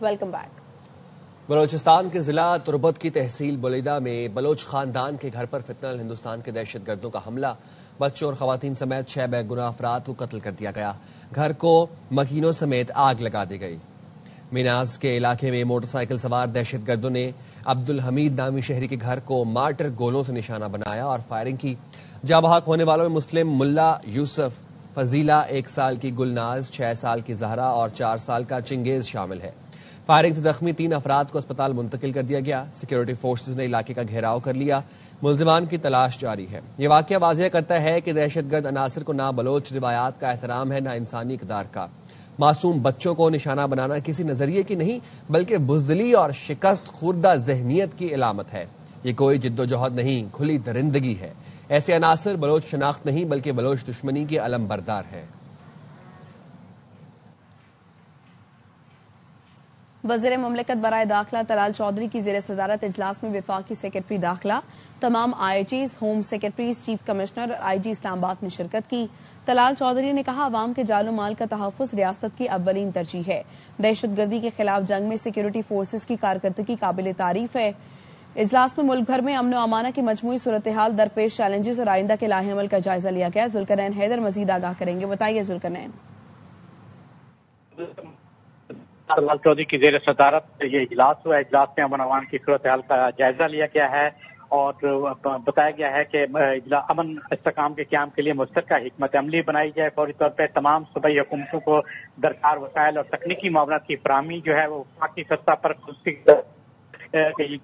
Welcome back. Balochistan کے ضلع تربت کی تحصیل بلیدہ میں بلوچ خاندان کے گھر پر فتنہ ہندوستان کے دہشت گردوں کا حملہ، بچوں اور خواتین سمیت 6 بے گناہ افراد کو قتل کر دیا گیا۔ گھر کو مکینوں سمیت آگ لگا دی گئی۔ میناز کے علاقے میں موٹر سائیکل سوار دہشت گردوں نے عبدالحمید نامی شہری کے گھر کو مارٹر گولوں سے نشانہ بنایا اور فائرنگ کی۔ جاں بحق ہونے والوں میں مسلم ملا یوسف، فضیلہ 1 سال کی گلناز، 6 سال کی زہرا اور 4 سال کا چنگیز شامل ہے۔ فائرنگ سے زخمی 3 افراد کو اسپتال منتقل کر دیا گیا۔ سیکورٹی فورسز نے علاقے کا گھیراؤ کر لیا، ملزمان کی تلاش جاری ہے۔ یہ واقعہ واضح کرتا ہے کہ دہشت گرد عناصر کو نہ بلوچ روایات کا احترام ہے، نہ انسانی اقدار کا۔ معصوم بچوں کو نشانہ بنانا کسی نظریے کی نہیں بلکہ بزدلی اور شکست خوردہ ذہنیت کی علامت ہے۔ یہ کوئی جد و جہد نہیں، کھلی درندگی ہے۔ ایسے عناصر بلوچ شناخت نہیں بلکہ بلوچ دشمنی کے علم بردار ہیں۔ وزیر مملکت برائے داخلہ طلال چودھری کی زیر صدارت اجلاس میں وفاقی سیکرٹری داخلہ، تمام آئی جیز، ہوم سیکرٹریز، چیف کمشنر اور آئی جی اسلام آباد نے شرکت کی۔ طلال چودھری نے کہا، عوام کے جان و مال کا تحفظ ریاست کی اولین ترجیح ہے۔ دہشت گردی کے خلاف جنگ میں سیکورٹی فورسز کی کارکردگی قابل تعریف ہے۔ اجلاس میں ملک بھر میں امن و امانہ کی مجموعی صورتحال، درپیش چیلنجز اور آئندہ کے لاہ عمل کا جائزہ لیا گیا۔ ذوالقرنین حیدر مزید آگاہ کریں گے، بتائیے ذوالقرنین۔ طلال چودھری کی زیر صدارت یہ اجلاس ہوا۔ اجلاس میں امن امان کی صورتحال کا جائزہ لیا گیا ہے اور بتایا گیا ہے کہ امن استحکام کے قیام کے لیے مشترکہ حکمت عملی بنائی جائے۔ فوری طور پہ تمام صوبائی حکومتوں کو درکار وسائل اور تکنیکی معاونت کی فراہمی جو ہے وہ وفاقی سطح پر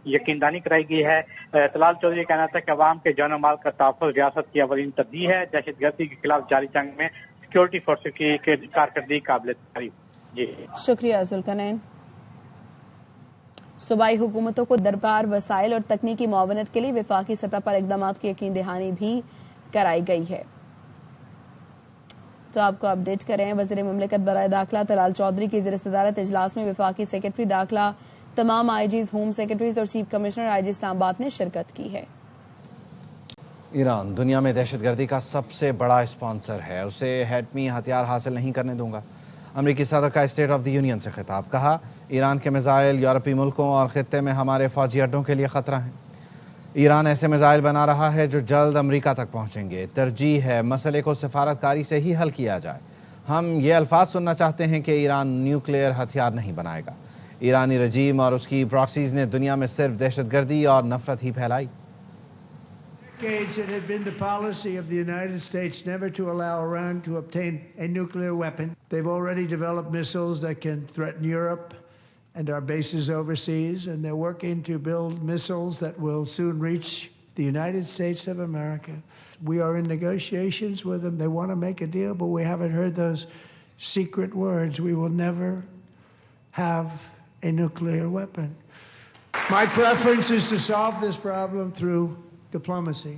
یقیندانی کرائی گئی ہے۔ طلال چودھری کا کہنا تھا کہ عوام کے جان و مال کا تحفظ ریاست کی اولین ترجیح ہے۔ دہشت گردی کے خلاف جاری جنگ میں سیکورٹی فورسز کی کارکردگی قابل تعریف۔ جی شکریہ ذوالقرنین۔ صوبائی حکومتوں کو درکار وسائل اور تکنیکی معاونت کے لیے وفاقی سطح پر اقدامات کی یقین دہانی بھی کرائی گئی ہے۔ تو آپ کو اپڈیٹ کریں، وزیر مملکت برائے داخلہ طلال چودھری کی زیر صدارت اجلاس میں وفاقی سیکرٹری داخلہ، تمام آئی جیز، ہوم سیکرٹریز اور چیف کمشنر آئی جی اسلام آباد نے شرکت کی ہے۔ ایران دنیا میں دہشت گردی کا سب سے بڑا اسپانسر ہے، اسے ایٹمی ہتھیار حاصل نہیں کرنے دوں گا۔ امریکی صدر کا اسٹیٹ آف دی یونین سے خطاب، کہا ایران کے میزائل یورپی ملکوں اور خطے میں ہمارے فوجی اڈوں کے لیے خطرہ ہیں۔ ایران ایسے میزائل بنا رہا ہے جو جلد امریکہ تک پہنچیں گے۔ ترجیح ہے مسئلے کو سفارتکاری سے ہی حل کیا جائے۔ ہم یہ الفاظ سننا چاہتے ہیں کہ ایران نیوکلیئر ہتھیار نہیں بنائے گا۔ ایرانی رجیم اور اس کی پراکسیز نے دنیا میں صرف دہشت گردی اور نفرت ہی پھیلائی۔ It had been the policy of the United States never to allow Iran to obtain a nuclear weapon. They've already developed missiles that can threaten Europe and our bases overseas, and they're working to build missiles that will soon reach the United States of America. We are in negotiations with them. They want to make a deal, but we haven't heard those secret words. We will never have a nuclear weapon. My preference is to solve this problem through diplomacy.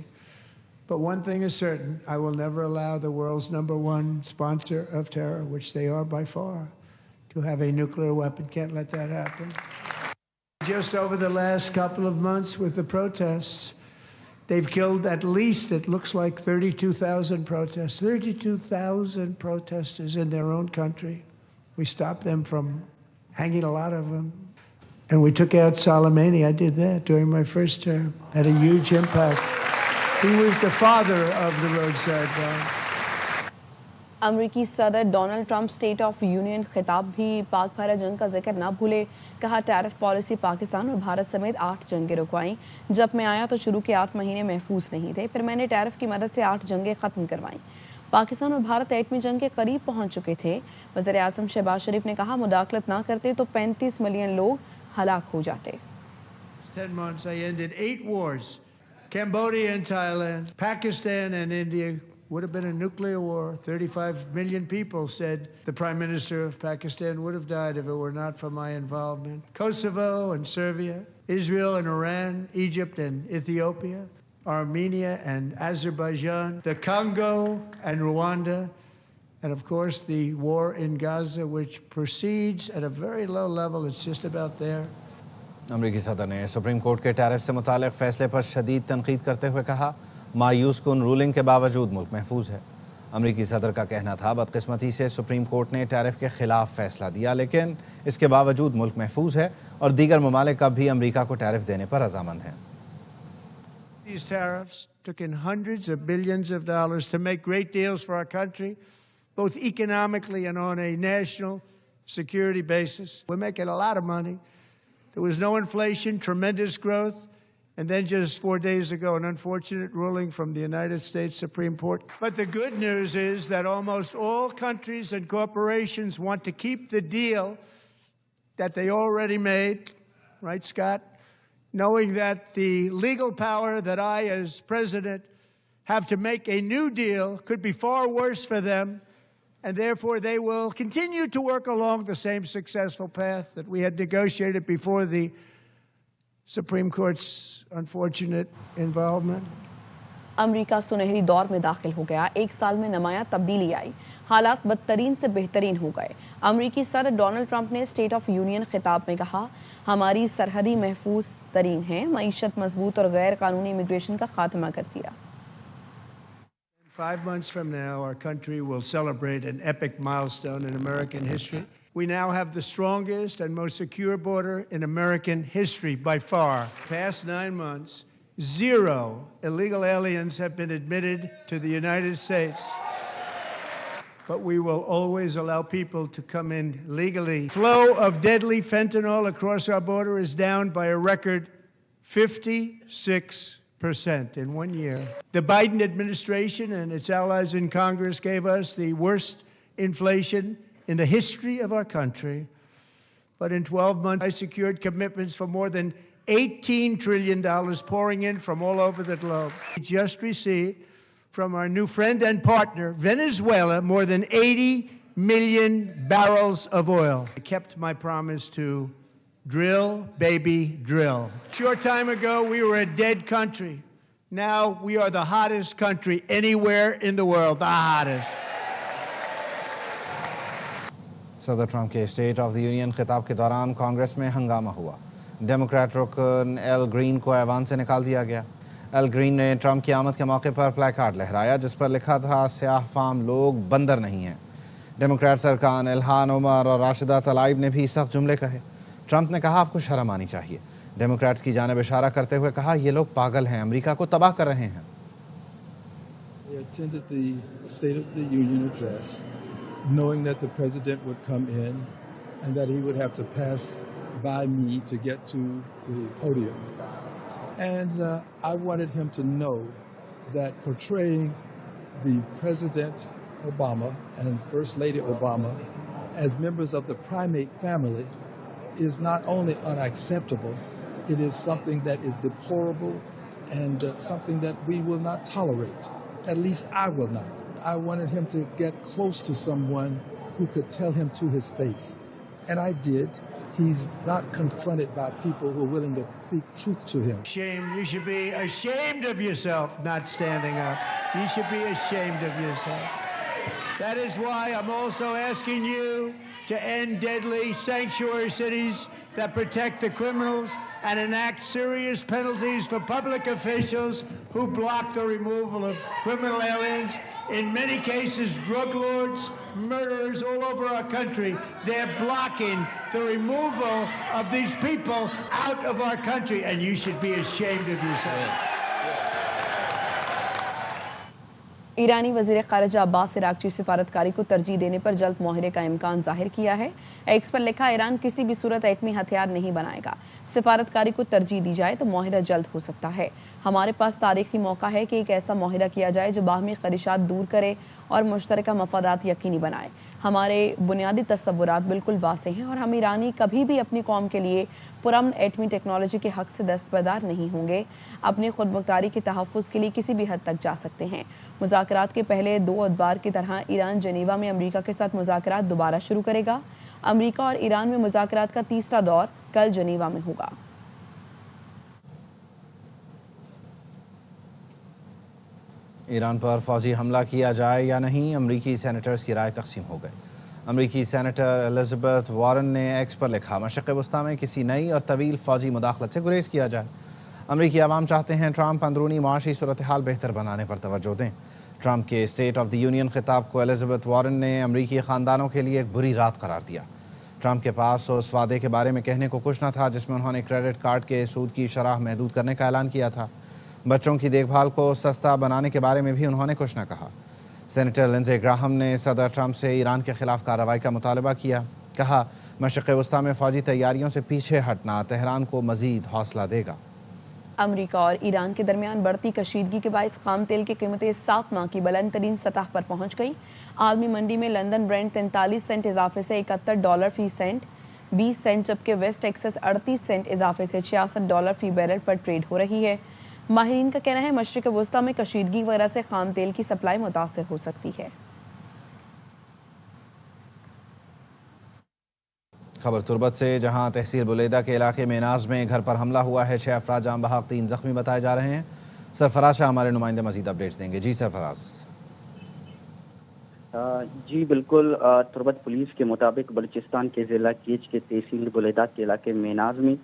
But one thing is certain, I will never allow the world's #1 sponsor of terror, which they are by far, to have a nuclear weapon. Can't let that happen. Just over the last couple of months with the protests, they've killed at least, it looks like 32,000 protests. 32,000 protesters in their own country. We stopped them from hanging a lot of them. And we took out Soleimani. I did that during my first term. Had a huge impact. He was the father of the roadside bomb. امریکی صدر Donald Trump state of union خطاب بھی پاک بھارت جنگ کا ذکر نہ بھولے۔ کہا ٹیرف پالیسی پاکستان اور بھارت سمیت 8 جنگیں رکوائیں۔ جب میں آیا تو شروع کے 8 مہینے محفوظ نہیں تھے، پھر میں نے ٹیرف کی مدد سے 8 جنگیں ختم کروائیں۔ پاکستان اور بھارت ایٹمی جنگ کے قریب پہنچ چکے تھے۔ وزیر اعظم شہباز شریف نے کہا، مداخلت نہ کرتے تو 35 ملین لوگ ہلاک ہو جاتے۔ 10 months I ended 8 wars. Cambodia and Thailand, Pakistan and India would have been a nuclear war. 35 million people said the Prime Minister of Pakistan would have died if it were not for my involvement. Kosovo and Serbia, Israel and Iran, Egypt and Ethiopia, Armenia and Azerbaijan, the Congo and Rwanda, and of course the war in Gaza, which proceeds at a very low level. It's just about there. امریکی صدر نے supreme court کے tariff سے متعلق فیصلے پر شدید تنقید کرتے ہوئے کہا، مایوس کن رولنگ کے باوجود ملک محفوظ ہے۔ امریکی صدر کا کہنا تھا بدقسمتی سے سپریم کورٹ نے ٹیرف کے خلاف فیصلہ دیا، لیکن اس کے باوجود ملک محفوظ ہے اور دیگر ممالک اب بھی امریکہ کو ٹیرف دینے پر رضامند ہیں۔ These tariffs took in hundreds of billions of dollars to make great deals for our country, both economically and on a national security basis. We're making a lot of money. There was no inflation, tremendous growth, and then just 4 days ago, an unfortunate ruling from the United States Supreme Court. But the good news is that almost all countries and corporations want to keep the deal that they already made, right, Scott? Knowing that the legal power that I, as president, have to make a new deal could be far worse for them, and therefore they will continue to work along the same successful path that we had negotiated before the Supreme Court's unfortunate involvement. امریکہ سنہری دور میں داخل ہو گیا، 1 سال میں نمایاں تبدیلی آئی، حالات بدترین سے بہترین ہو گئے۔ امریکی صدر ڈونلڈ ٹرمپ نے اسٹیٹ آف یونین خطاب میں کہا، ہماری سرحدی محفوظ ترین ہیں، معیشت مضبوط اور غیر قانونی امیگریشن کا خاتمہ کر دیا۔ 5 months from now, our country will celebrate an epic milestone in American history. We now have the strongest and most secure border in American history by far. Past 9 months, 0 illegal aliens have been admitted to the United States. But we will always allow people to come in legally. Flow of deadly fentanyl across our border is down by a record 56% in 1 year. The Biden administration and its allies in Congress gave us the worst inflation in the history of our country. But in 12 months, I secured commitments for more than $18 trillion pouring in from all over the globe. We just received from our new friend and partner, Venezuela, more than 80 million barrels of oil. I kept my promise to drill, baby, drill. A short time ago, we were a dead country. Now we are the hottest country anywhere in the world, the hottest. صدر Trump کے state of the union خطاب کے دوران کانگریس میں ہنگامہ ہوا۔ Democrat رکن L green کو ایوان سے نکال دیا گیا۔ ایل گرین نے ٹرمپ کی آمد کے موقع پر پلائی کارڈ لہرایا جس پر لکھا تھا سیاہ فام لوگ بندر نہیں ہیں۔ ڈیموکریٹ سرکان الہان عمر اور راشدہ طلائب نے بھی سخت جملے کہے۔ ٹرمپ نے کہا آپ کو شرم آنی چاہیے۔ ڈیموکریٹس کی جانب اشارہ کرتے ہوئے کہا یہ لوگ پاگل ہیں، امریکہ کو تباہ کر رہے ہیں۔ They attended the State of the Union address, knowing that the president would come in and that he would have to pass by me to get to the podium. And I wanted him to know that portraying the President Obama and First Lady Obama as members of the primate family is not only unacceptable, it is something that is deplorable and something that we will not tolerate. At least I will not. I wanted him to get close to someone who could tell him to his face. And I did. He's not confronted by people who are willing to speak truth to him. Shame. You should be ashamed of yourself not standing up. You should be ashamed of yourself. That is why I'm also asking you to end deadly sanctuary cities that protect the criminals and enact serious penalties for public officials who block the removal of criminal aliens. In many cases, drug lords, murderers all over our country, they're blocking the removal of these people out of our country, and you should be ashamed of yourself. ایرانی وزیر خارجہ عباس عراقچی سفارتکاری کو ترجیح دینے پر جلد معاہدے کا امکان ظاہر کیا ہے۔ ایکس پر لکھا ایران کسی بھی صورت ایٹمی ہتھیار نہیں بنائے گا، سفارتکاری کو ترجیح دی جائے تو معاہدہ جلد ہو سکتا ہے۔ ہمارے پاس تاریخی موقع ہے کہ ایک ایسا معاہدہ کیا جائے جو باہمی خدشات دور کرے اور مشترکہ مفادات یقینی بنائے۔ ہمارے بنیادی تصورات بالکل واضح ہیں اور ہم ایرانی کبھی بھی اپنی قوم کے لیے پرامن ایٹمی ٹیکنالوجی کے حق سے دستبردار نہیں ہوں گے، اپنی خود مختاری کے تحفظ کے لیے کسی بھی حد تک جا سکتے ہیں۔ مذاکرات کے پہلے 2 ادوار کی طرح ایران جنیوا میں امریکہ کے ساتھ مذاکرات دوبارہ شروع کرے گا۔ امریکہ اور ایران میں مذاکرات کا تیسرا دور کل جنیوا میں ہوگا۔ ایران پر فوجی حملہ کیا جائے یا نہیں، امریکی سینیٹرز کی رائے تقسیم ہو گئی۔ امریکی سینیٹر الزبتھ وارن نے ایکس پر لکھا مشرق وسطیٰ میں کسی نئی اور طویل فوجی مداخلت سے گریز کیا جائے۔ امریکی عوام چاہتے ہیں ٹرمپ اندرونی معاشی صورتحال بہتر بنانے پر توجہ دیں۔ ٹرمپ کے اسٹیٹ آف دی یونین خطاب کو ایلزابتھ وارن نے امریکی خاندانوں کے لیے ایک بری رات قرار دیا۔ ٹرمپ کے پاس اس وعدے کے بارے میں کہنے کو کچھ نہ تھا جس میں انہوں نے کریڈٹ کارڈ کے سود کی شرح محدود کرنے کا اعلان کیا تھا۔ بچوں کی دیکھ بھال کو سستا بنانے کے بارے میں بھی انہوں نے کچھ نہ کہا۔ سینیٹر لنزے گراہم نے صدر ٹرمپ سے ایران کے خلاف کارروائی کا مطالبہ کیا۔ کہا مشرق وسطیٰ میں فوجی تیاریوں سے پیچھے ہٹنا تہران کو مزید حوصلہ دے گا۔ امریکہ اور ایران کے درمیان بڑھتی کشیدگی کے باعث خام تیل کی قیمتیں 7 ماہ کی بلند ترین سطح پر پہنچ گئی۔ عالمی منڈی میں لندن برینٹ 43 سینٹ اضافے سے $71 فی سینٹ 20 سینٹ، جبکہ ویسٹ ٹیکسس 38 سینٹ اضافے سے $66 فی بیرل پر ٹریڈ ہو رہی ہے۔ ماہرین کا کہنا ہے مشرق وسطیٰ میں کشیدگی وغیرہ سے خام تیل کی سپلائی متاثر ہو سکتی ہے۔ خبر تربت سے، جہاں تحصیل بلیدہ کے علاقے میں ناز میں گھر پر حملہ ہوا ہے، 6 افراد جاں بحق 3 زخمی بتائے جا رہے ہیں۔ سرفراز شاہ ہمارے نمائندے مزید اپڈیٹس دیں گے۔ جی سرفراز۔ جی بالکل، تربت پولیس کے مطابق بلوچستان کے ضلع کیچ کے تحصیل بلیدہ کے علاقے میں ناز میں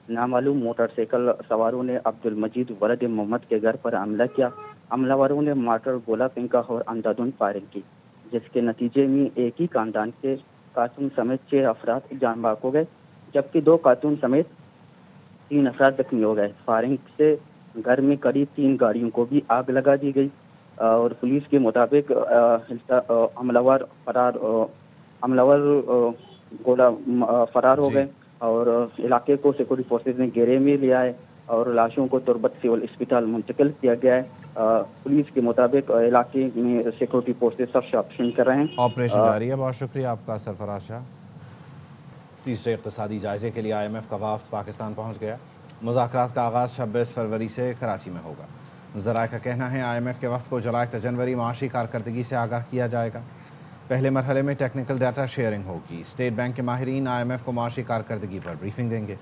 نامعلوم موٹر سائیکل سواروں نے عبد المجید ولد محمد کے گھر پر حملہ کیا۔ حملہ وروں نے مارٹر گولہ پھینکا اور اندھادھند فائرنگ کی، جس کے نتیجے میں ایک ہی خاندان کے خاتون سمیت 6 افراد جان بحق ہو گئے، جبکہ 2 خاتون سمیت 3 افراد زخمی ہو گئے۔ فائرنگ سے گھر میں قریب 3 گاڑیوں کو بھی آگ لگا دی گئی اور پولیس کے مطابق حملہ گولہ فرار ہو گئے اور علاقے کو سیکورٹی فورسز نے گھیرے میں لیا ہے اور لاشوں کو تربت سول اسپتال منتقل کیا گیا ہے۔ پولیس کے مطابق علاقے میں سیکورٹی فورسز سب آپریشن کر رہے ہیں۔ آپریشن جاری ہے۔ بہت شکریہ آپ کا سرفراز شاہ۔ تیسرے اقتصادی جائزے کے لیے IMF کا وفد پاکستان پہنچ گیا۔ مذاکرات کا آغاز 26 فروری سے کراچی میں ہوگا۔ ذرائع کا کہنا ہے IMF کے وفد کو جولائی تا جنوری معاشی کارکردگی سے آگاہ کیا جائے گا۔ پہلے مرحلے میں ٹیکنیکل ڈیٹا شیئرنگ ہوگی۔ اسٹیٹ بینک کے ماہرین IMF کو معاشی کارکردگی پر بریفنگ دیں گے۔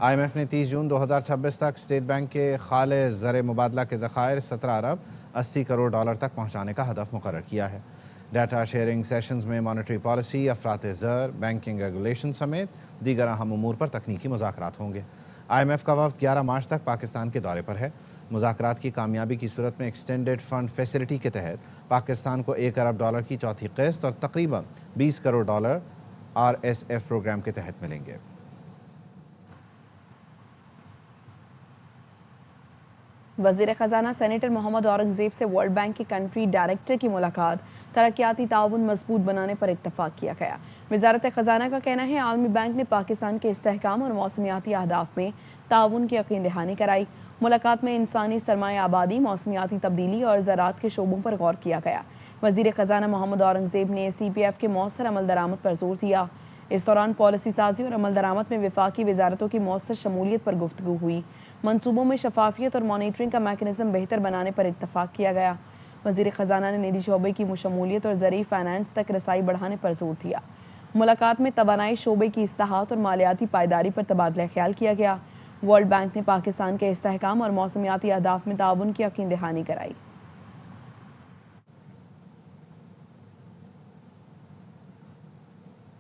IMF نے 30 جون 2026 تک اسٹیٹ بینک کے خالص زر مبادلہ کے ذخائر 17 ارب 80 کروڑ ڈالر تک پہنچانے کا ہدف مقرر کیا ہے۔ ڈیٹا شیئرنگ سیشنز میں مانیٹری پالیسی، افراط زر، بینکنگ ریگولیشن سمیت دیگر اہم امور پر تکنیکی مذاکرات ہوں گے۔ IMF کا وفد 11 مارچ تک پاکستان کے دورے پر ہے۔ مذاکرات کی کامیابی کی صورت میں ایکسٹینڈڈ فنڈ فیسلٹی کے تحت پاکستان کو 1 ارب ڈالر کی چوتھی قسط اور تقریباً 20 کروڑ ڈالر RSF پروگرام کے تحت ملیں گے۔ وزیر خزانہ سینیٹر محمد اورنگزیب سے ورلڈ بینک کے کنٹری ڈائریکٹر کی ملاقات، ترقیاتی تعاون مضبوط بنانے پر اتفاق کیا گیا۔ وزارت خزانہ کا کہنا ہے عالمی بینک نے پاکستان کے استحکام اور موسمیاتی اہداف میں تعاون کی یقین دہانی کرائی۔ ملاقات میں انسانی سرمایہ آبادی، موسمیاتی تبدیلی اور زراعت کے شعبوں پر غور کیا گیا۔ وزیر خزانہ محمد اورنگزیب نے CPF کے مؤثر عمل درآمد پر زور دیا۔ اس دوران پالیسی سازی اور عمل درآمد میں وفاقی وزارتوں کی مؤثر شمولیت پر گفتگو ہوئی۔ منصوبوں میں شفافیت اور مانیٹرنگ کا میکانزم بہتر بنانے پر اتفاق کیا گیا۔ وزیر خزانہ نے نجی شعبے کی شمولیت اور زرعی فائنانس تک رسائی بڑھانے پر زور دیا۔ ملاقات میں توانائی شعبے کی اصلاحات اور مالیاتی پائیداری پر تبادلہ خیال کیا گیا۔ ورلڈ بینک نے پاکستان کے استحکام اور موسمیاتی اہداف میں تعاون کی یقین دہانی کرائی۔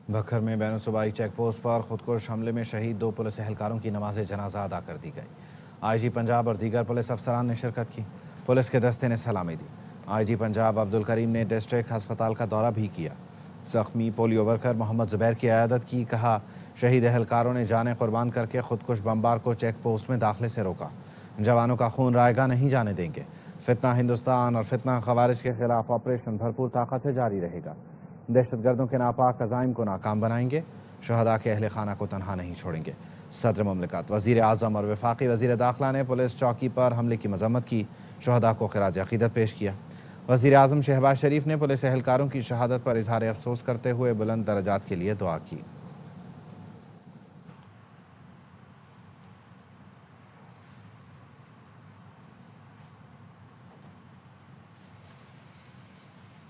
بکھر میں بین الصوبائی چیک پوسٹ پر خودکش حملے میں شہید 2 پولیس اہلکاروں کی نماز جنازہ ادا کر دی گئی۔ IG پنجاب اور دیگر پولیس افسران نے شرکت کی۔ پولیس کے دستے نے سلامی دی۔ IG پنجاب عبدالکریم نے ڈسٹرکٹ ہسپتال کا دورہ بھی کیا۔ زخمی پولیو ورکر محمد زبیر کی عیادت کی۔ کہا شہید اہلکاروں نے جانیں قربان کر کے خودکش بمبار کو چیک پوسٹ میں داخلے سے روکا۔ جوانوں کا خون رائے گاہ نہیں جانے دیں گے۔ فتنہ ہندوستان اور فتنہ خوارج کے خلاف آپریشن بھرپور طاقت سے جاری رہے گا۔ دہشت گردوں کے ناپاک عزائم کو ناکام بنائیں گے۔ شہداء کے اہل خانہ کو تنہا نہیں چھوڑیں گے۔ صدر مملکت، وزیر اعظم اور وفاقی وزیر داخلہ نے پولیس چوکی پر حملے کی مذمت کی، شہداء کو خراج عقیدت پیش کیا۔ وزیر اعظم شہباز شریف نے پولیس اہلکاروں کی شہادت پر اظہار افسوس کرتے ہوئے بلند درجات کے لیے دعا کی۔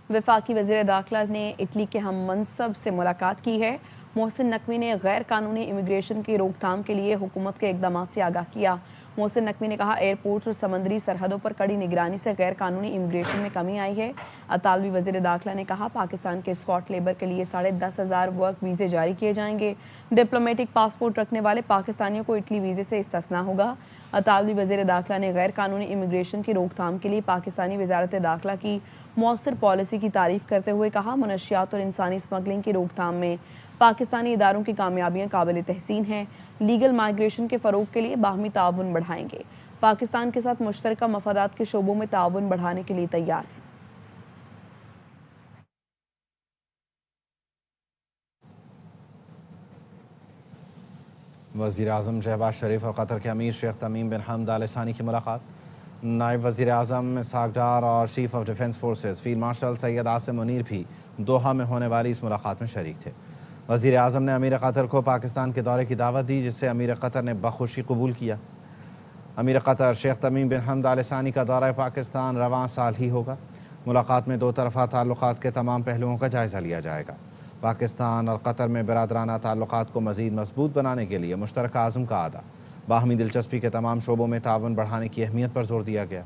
وفاقی وزیر داخلہ نے اٹلی کے ہم منصب سے ملاقات کی ہے۔ محسن نقوی نے غیر قانونی امیگریشن کی روک تھام کے لیے حکومت کے اقدامات سے آگاہ کیا۔ محسن نقوی نے کہا ایئرپورٹ اور سمندری سرحدوں پر کڑی نگرانی سے غیر قانونی امیگریشن میں کمی آئی ہے۔ اطالوی وزیر داخلہ نے کہا پاکستان کے اسکاٹ لیبر کے لیے 10,500 ورک ویزے جاری کیے جائیں گے۔ ڈپلومیٹک پاسپورٹ رکھنے والے پاکستانیوں کو اٹلی ویزے سے استثناء ہوگا۔ اطالوی وزیر داخلہ نے غیر قانونی امیگریشن کی روک تھام کے لیے پاکستانی وزارت داخلہ کی مؤثر پالیسی کی تعریف کرتے ہوئے کہا، منشیات اور انسانی اسمگلنگ کی روک تھام میں پاکستانی اداروں کی کامیابیاں قابل تحسین ہیں۔ لیگل مائیگریشن کے فروغ کے لیے باہمی تعاون بڑھائیں گے۔ پاکستان کے ساتھ مشترکہ مفادات کے شعبوں میں تعاون بڑھانے کے لیے تیار ہیں۔ وزیر اعظم شہباز شریف اور قطر کے امیر شیخ تمیم بن حمد آل ثانی کی ملاقات۔ نائب وزیر اعظم اسحاق ڈار اور chief of defence forces field marshal Syed Asim Munir بھی دوحہ میں ہونے والی اس ملاقات میں شریک تھے۔ وزیر اعظم نے امیر قطر کو پاکستان کے دورے کی دعوت دی، جس سے امیر قطر نے بخوشی قبول کیا۔ امیر قطر شیخ تمیم بن حمد آل ثانی کا دورہ پاکستان رواں سال ہی ہوگا۔ ملاقات میں دو طرفہ تعلقات کے تمام پہلوؤں کا جائزہ لیا جائے گا۔ پاکستان اور قطر میں برادرانہ تعلقات کو مزید مضبوط بنانے کے لیے مشترکہ عزم کا اعادہ، باہمی دلچسپی کے تمام شعبوں میں تعاون بڑھانے کی اہمیت پر زور دیا گیا۔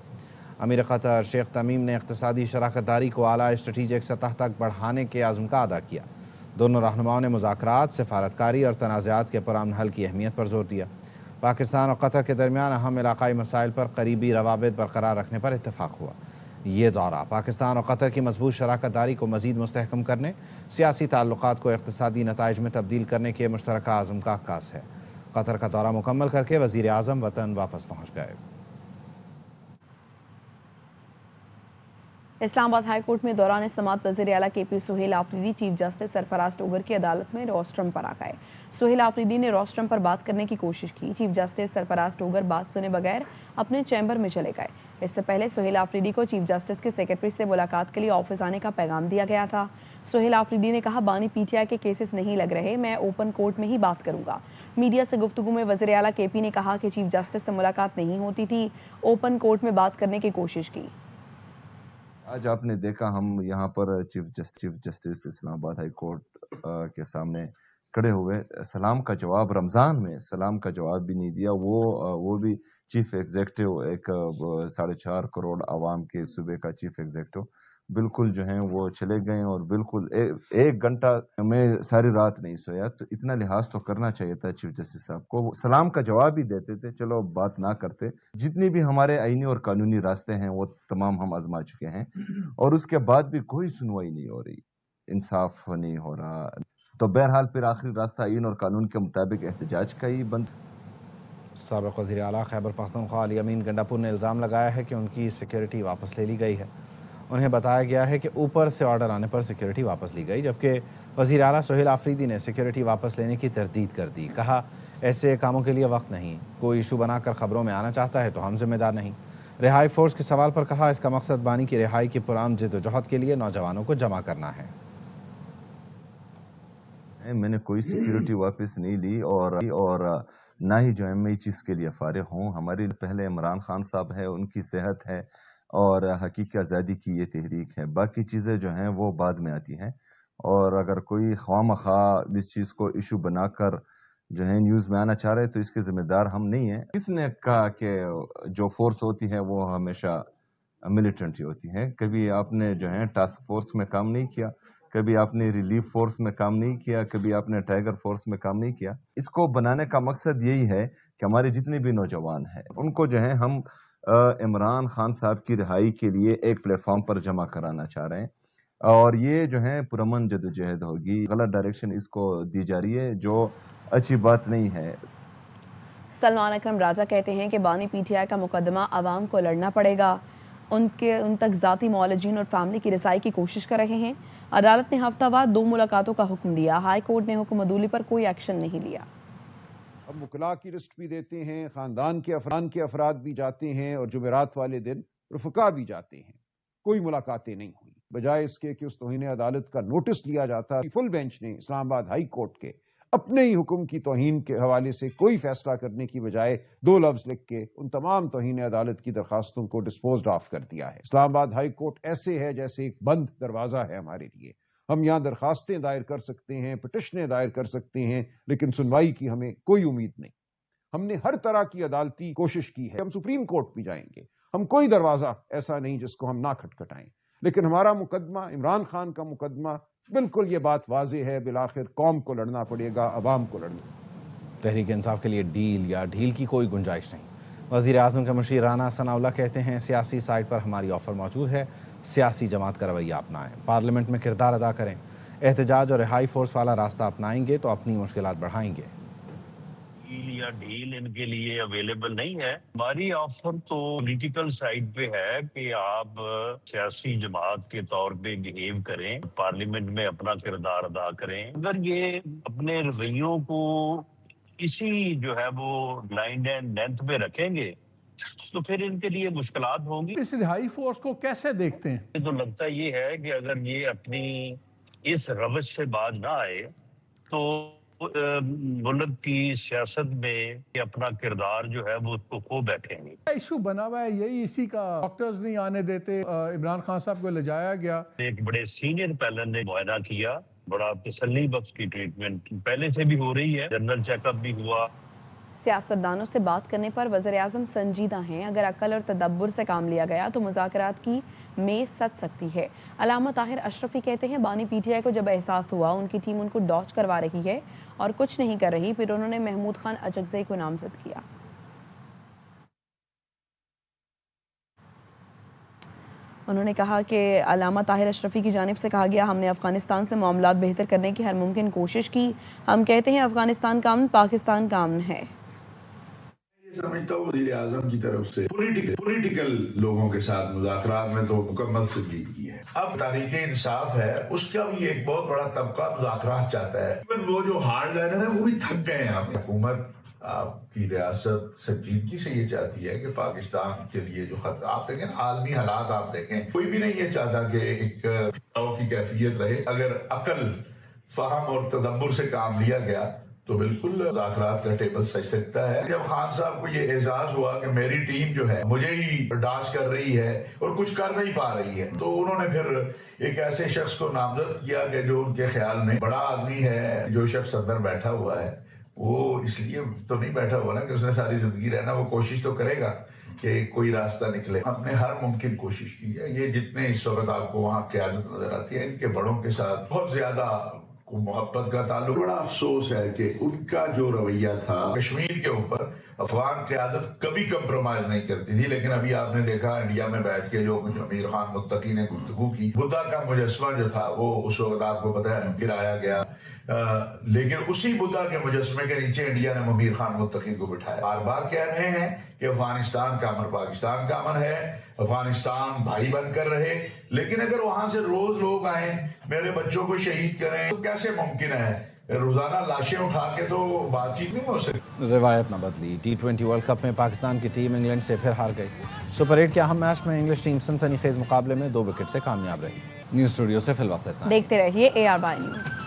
امیر قطر شیخ تمیم نے اقتصادی شراکت داری کو اعلیٰ اسٹریٹجک سطح تک بڑھانے کے عزم کا اعادہ کیا۔ دونوں رہنماؤں نے مذاکرات، سفارتکاری اور تنازعات کے پرامن حل کی اہمیت پر زور دیا۔ پاکستان اور قطر کے درمیان اہم علاقائی مسائل پر قریبی روابط برقرار رکھنے پر اتفاق ہوا۔ یہ دورہ پاکستان اور قطر کی مضبوط شراکت داری کو مزید مستحکم کرنے، سیاسی تعلقات کو اقتصادی نتائج میں تبدیل کرنے کے مشترکہ عزم کا عکاس ہے۔ قطر کا دورہ مکمل کر کے وزیر اعظم وطن واپس پہنچ گئے۔ اسلام آباد ہائی کورٹ میں دوران سماعت وزیر اعلیٰ کے پی سہیل آفریدی چیف جسٹس سرفراز ٹوگر کی عدالت میں روسٹرم پر آ گئے۔ سہیل آفریدی نے روسٹرم پر بات کرنے کی کوشش کی۔ چیف جسٹس سرفراز ٹوگر بات سنے بغیر اپنے چیمبر میں چلے گئے۔ اس سے پہلے سہیل آفریدی کو چیف جسٹس کے سیکرٹری سے ملاقات کے لیے آفس آنے کا پیغام دیا گیا تھا۔ سہیل آفریدی نے کہا، بانی پی ٹی آئی کے کیسز نہیں لگ رہے، میں اوپن کورٹ میں ہی بات کروں گا۔ میڈیا سے گفتگو میں وزیر اعلیٰ کے پی نے کہا کہ چیف جسٹس سے ملاقات نہیں ہوتی تھی، اوپن کورٹ میں بات کرنے کی کوشش کی۔ آج آپ نے دیکھا ہم یہاں پر چیف جسٹس اسلام آباد ہائی کورٹ کے سامنے کھڑے ہوئے، سلام کا جواب، رمضان میں سلام کا جواب بھی نہیں دیا۔ وہ بھی چیف ایگزیکٹو، ایک 4.5 کروڑ عوام کے صوبے کا چیف ایگزیکٹو، بالکل جو ہیں وہ چلے گئے، اور بالکل 1 گھنٹہ میں ساری رات نہیں سویا۔ تو اتنا لحاظ تو کرنا چاہیے تھا چیف جسٹس صاحب کو، وہ سلام کا جواب ہی دیتے تھے، چلو بات نہ کرتے۔ جتنی بھی ہمارے آئینی اور قانونی راستے ہیں وہ تمام ہم آزما چکے ہیں، اور اس کے بعد بھی کوئی سنوائی نہیں ہو رہی، انصاف نہیں ہو رہا۔ تو بہرحال پھر آخری راستہ آئین اور قانون کے مطابق احتجاج کا ہی بند۔ سابق وزیر اعلیٰ خیبر پختونخوا علی امین گنڈاپور نے الزام لگایا ہے کہ ان کی سیکیورٹی واپس لے لی گئی ہے۔ انہیں بتایا گیا ہے کہ اوپر سے آرڈر آنے پر سیکیورٹی واپس لی گئی، جبکہ وزیر اعلیٰ سہیل آفریدی نے سیکیورٹی واپس لینے کی تردید کر دی۔ کہا، ایسے کاموں کے لیے وقت نہیں، کوئی ایشو بنا کر خبروں میں آنا چاہتا ہے تو ہم ذمہ دار نہیں۔ رہائی فورس کے سوال پر کہا، اس کا مقصد بانی کی رہائی کی پرامن جدوجہد کے لیے نوجوانوں کو جمع کرنا ہے۔ میں نے کوئی سیکیورٹی واپس نہیں لی، اور نہ ہی جو ہے میں اس چیز کے لیے فارغ ہوں۔ ہمارے پہلے عمران خان صاحب ہے، ان کی صحت ہے، اور حقیقی آزادی کی یہ تحریک ہے، باقی چیزیں جو ہیں وہ بعد میں آتی ہیں۔ اور اگر کوئی خواہ مخواہ اس چیز کو ایشو بنا کر جو ہے نیوز میں آنا چاہ رہے تو اس کے ذمہ دار ہم نہیں ہیں۔ کس نے کہا کہ جو فورس ہوتی ہے وہ ہمیشہ ملیٹنٹ ہی ہوتی ہے؟ کبھی آپ نے جو ہے ٹاسک فورس میں کام نہیں کیا، کبھی آپ نے ریلیف فورس میں کام نہیں کیا، کبھی آپ نے ٹائیگر فورس میں کام نہیں کیا۔ اس کو بنانے کا مقصد یہی ہے کہ ہمارے جتنے بھی نوجوان ہیں ان کو جو ہے ہم عمران خان صاحب کی رہائی کے لیے ایک پلیٹ فارم پر جمع کرانا چاہ رہے ہیں، اور یہ جو ہے پرامن جدوجہد ہوگی۔ غلط ڈائریکشن اس کو دی جا رہی ہے جو اچھی بات نہیں ہے۔ سلمان اکرم راجہ کہتے ہیں کہ بانی پی ٹی آئی کا مقدمہ عوام کو لڑنا پڑے گا، ان تک ذاتی معالجین اور فیملی کی رسائی کی کوشش کر رہے ہیں۔ عدالت نے ہفتہ وار 2 ملاقاتوں کا حکم دیا، ہائی کورٹ نے حکم عدولی پر کوئی ایکشن نہیں لیا۔ ہم وکلاء کی لسٹ بھی دیتے ہیں، خاندان کے افراد بھی جاتے ہیں، اور جمعرات والے دن رفقا بھی جاتے ہیں، کوئی ملاقاتیں نہیں ہوئی۔ بجائے اس کے کہ اس توہین عدالت کا نوٹس لیا جاتا، فل بینچ نے اسلام آباد ہائی کورٹ کے اپنے ہی حکم کی توہین کے حوالے سے کوئی فیصلہ کرنے کی بجائے 2 لفظ لکھ کے ان تمام توہین عدالت کی درخواستوں کو ڈسپوزڈ آف کر دیا ہے۔ اسلام آباد ہائی کورٹ ایسے ہے جیسے ایک بند دروازہ ہے ہمارے لیے۔ ہم یہاں درخواستیں دائر کر سکتے ہیں، پٹیشنیں دائر کر سکتے ہیں، لیکن سنوائی کی ہمیں کوئی امید نہیں۔ ہم نے ہر طرح کی عدالتی کوشش کی ہے، ہم سپریم کورٹ بھی جائیں گے، ہم کوئی دروازہ ایسا نہیں جس کو ہم نہ کھٹکھٹائیں، لیکن ہمارا مقدمہ، عمران خان کا مقدمہ، بالکل یہ بات واضح ہے، بالآخر قوم کو لڑنا پڑے گا، عوام کو لڑنا۔ تحریک انصاف کے لیے ڈیل یا ڈھیل کی کوئی گنجائش نہیں۔ وزیر اعظم کے مشیر رانا ثناءاللہ کہتے ہیں سیاسی سائٹ پر ہماری آفر موجود ہے، سیاسی جماعت کا رویہ اپنائیں، پارلیمنٹ میں کردار ادا کریں، احتجاج اور رہائی فورس والا راستہ اپنائیں گے تو اپنی مشکلات بڑھائیں گے۔ یا ڈھیل ان کے لیے اویلیبل نہیں ہے۔ ہماری آفر تو پولیٹیکل سائڈ پہ ہے کہ آپ سیاسی جماعت کے طور پہ بہیو کریں، پارلیمنٹ میں اپنا کردار ادا کریں۔ اگر یہ اپنے رویوں کو اسی جو ہے وہ لائن اینڈ لینتھ پہ رکھیں گے تو پھر ان کے لیے مشکلات ہوں گی۔ اس رہائی فورس کو کیسے دیکھتے ہیں؟ تو لگتا یہ ہے کہ اگر یہ اپنی اس روش سے باز نہ آئے تو ملک کی سیاست میں اپنا کردار جو ہے وہ اس کو کھو بیٹھیں گے۔ ایشو بنا ہوا ہے یہی، اسی کا ڈاکٹرز نہیں آنے دیتے، عمران خان صاحب کو لے جایا گیا، ایک بڑے سینئر پیلن نے معائنہ کیا، بڑا تسلی بخش کی ٹریٹمنٹ پہلے سے بھی ہو رہی ہے، جنرل چیک اپ بھی ہوا۔ سیاستدانوں سے بات کرنے پر وزیر اعظم سنجیدہ ہیں، اگر عقل اور تدبر سے کام لیا گیا تو مذاکرات کی میز سج سکتی ہے۔ علامہ طاہر اشرفی کہتے ہیں بانی پی ٹی آئی کو جب احساس ہوا ان کی ٹیم ان کو ڈاج کروا رہی ہے اور کچھ نہیں کر رہی، پھر انہوں نے محمود خان اچکزئی کو نامزد کیا۔ انہوں نے کہا کہ علامہ طاہر اشرفی کی جانب سے کہا گیا ہم نے افغانستان سے معاملات بہتر کرنے کی ہر ممکن کوشش کی، ہم کہتے ہیں افغانستان کا امن پاکستان کا امن ہے۔ سمجھتا ہوں وزیر اعظم کی طرف سے پولیٹیکل لوگوں کے ساتھ مذاکرات میں تو مکمل سنجیدگی ہے۔ اب تحریک انصاف ہے، اس کا بھی ایک بہت بڑا طبقہ مذاکرات چاہتا ہے، وہ جو ہارڈ لائنر ہیں وہ بھی تھک گئے ہیں۔ حکومت آپ کی ریاست سنجیدگی سے یہ چاہتی ہے کہ پاکستان کے لیے جو خطرہ آپ دیکھیں، عالمی حالات آپ دیکھیں، کوئی بھی نہیں یہ چاہتا کہ ایک کی کیفیت رہے۔ اگر عقل، فہم اور تدبر سے کام لیا گیا تو بالکل مذاکرات کا ٹیبل سج سکتا ہے۔ جب خان صاحب کو یہ احساس ہوا کہ میری ٹیم جو ہے مجھے ہی ڈاش کر رہی ہے اور کچھ کر نہیں پا رہی ہے، تو انہوں نے پھر ایک ایسے شخص کو نامزد کیا کہ جو ان کے خیال میں بڑا آدمی ہے۔ جو شخص اندر بیٹھا ہوا ہے وہ اس لیے تو نہیں بیٹھا ہوا نا کہ اس نے ساری زندگی رہنا، وہ کوشش تو کرے گا کہ کوئی راستہ نکلے۔ ہم نے ہر ممکن کوشش کی ہے۔ یہ جتنے اس وقت آپ کو وہاں قیادت نظر آتی ہے، ان کے بڑوں کے ساتھ بہت زیادہ محبت کا تعلق۔ بڑا افسوس ہے کہ ان کا جو رویہ تھا کشمیر کے اوپر، افغان قیادت کبھی کمپرومائز نہیں کرتی تھی، لیکن ابھی آپ نے دیکھا انڈیا میں بیٹھ کے جو کچھ امیر خان متقی نے گفتگو کی، بدھا کا مجسمہ جو تھا وہ اس وقت آپ کو پتہ ہے گرایا گیا، لیکن اسی بدھا کے مجسمے کے نیچے انڈیا نے امیر خان متقی کو بٹھایا۔ بار بار کہہ رہے ہیں کہ افغانستان کا امن پاکستان کا امن ہے، افغانستان بھائی بن کر رہے، لیکن اگر وہاں سے روز لوگ آئیں میرے بچوں کو شہید کریں تو کیسے ممکن ہے؟ روزانہ لاشیں اٹھا کے تو بات چیت نہیں ہو سکتی۔ روایت نہ بدلی، T20 ورلڈ کپ میں پاکستان کی ٹیم انگلینڈ سے پھر ہار گئی۔ سپر 8 کے اہم میچ میں انگلش ٹیم سنسنی خیز مقابلے میں 2 وکٹ سے کامیاب رہی۔ نیوز اسٹوڈیو سے فی الوقت اتنا۔ دیکھتے رہیے AR بائی نیوز۔